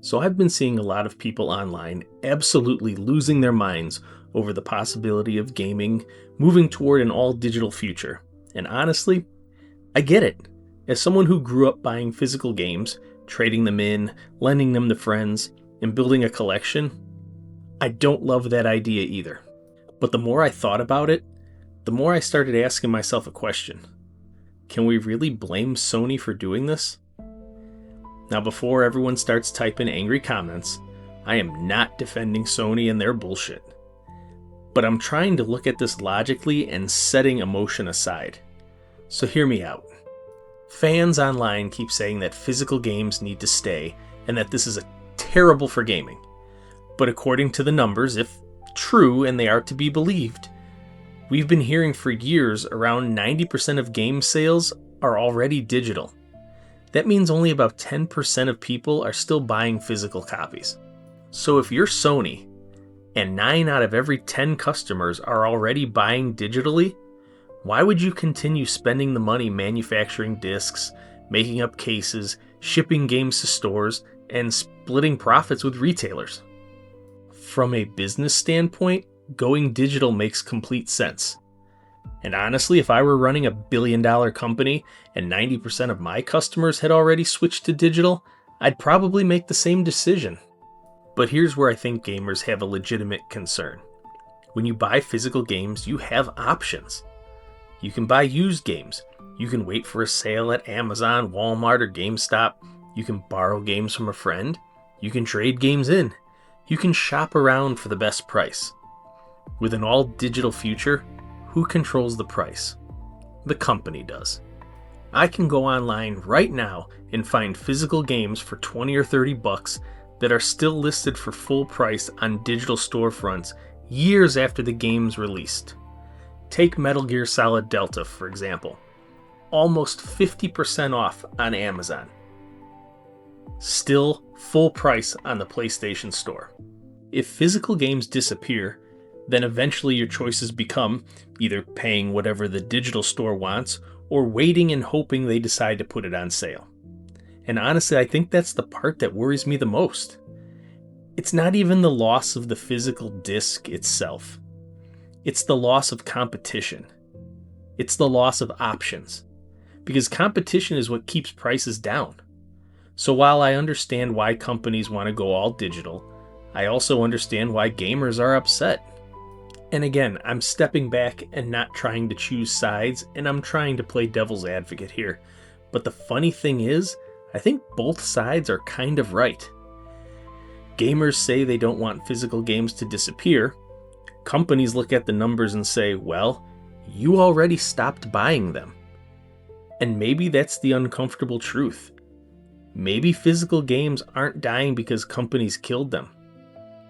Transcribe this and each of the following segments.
So I've been seeing a lot of people online absolutely losing their minds over the possibility of gaming moving toward an all-digital future. And honestly, I get it. As someone who grew up buying physical games, trading them in, lending them to friends, and building a collection, I don't love that idea either. But the more I thought about it, the more I started asking myself a question. Can we really blame Sony for doing this? Now, before everyone starts typing angry comments, I am not defending Sony and their bullshit. But I'm trying to look at this logically and setting emotion aside. So hear me out. Fans online keep saying that physical games need to stay and that this is terrible for gaming. But according to the numbers, if true and they are to be believed, we've been hearing for years around 90% of game sales are already digital. That means only about 10% of people are still buying physical copies. So if you're Sony, and 9 out of every 10 customers are already buying digitally, why would you continue spending the money manufacturing discs, making up cases, shipping games to stores, and splitting profits with retailers? From a business standpoint, going digital makes complete sense. And honestly, if I were running a billion-dollar company and 90% of my customers had already switched to digital, I'd probably make the same decision. But here's where I think gamers have a legitimate concern. When you buy physical games, you have options. You can buy used games. You can wait for a sale at Amazon, Walmart, or GameStop. You can borrow games from a friend. You can trade games in. You can shop around for the best price. With an all-digital future, who controls the price? The company does. I can go online right now and find physical games for $20 or $30 that are still listed for full price on digital storefronts years after the game's released. Take Metal Gear Solid Delta, for example. Almost 50% off on Amazon. Still full price on the PlayStation Store. If physical games disappear, then eventually your choices become either paying whatever the digital store wants or waiting and hoping they decide to put it on sale. And honestly, I think that's the part that worries me the most. It's not even the loss of the physical disc itself. It's the loss of competition. It's the loss of options. Because competition is what keeps prices down. So while I understand why companies want to go all digital, I also understand why gamers are upset. And again, I'm stepping back and not trying to choose sides, and I'm trying to play devil's advocate here. But the funny thing is, I think both sides are kind of right. Gamers say they don't want physical games to disappear. Companies look at the numbers and say, well, you already stopped buying them. And maybe that's the uncomfortable truth. Maybe physical games aren't dying because companies killed them.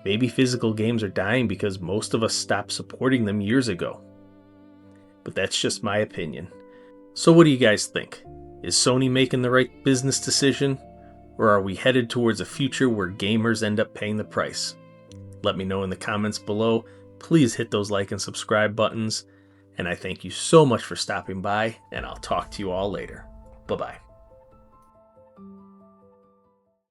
Maybe physical games are dying because most of us stopped supporting them years ago. But that's just my opinion. So what do you guys think? Is Sony making the right business decision? Or are we headed towards a future where gamers end up paying the price? Let me know in the comments below. Please hit those like and subscribe buttons. And I thank you so much for stopping by, and I'll talk to you all later. Bye-bye.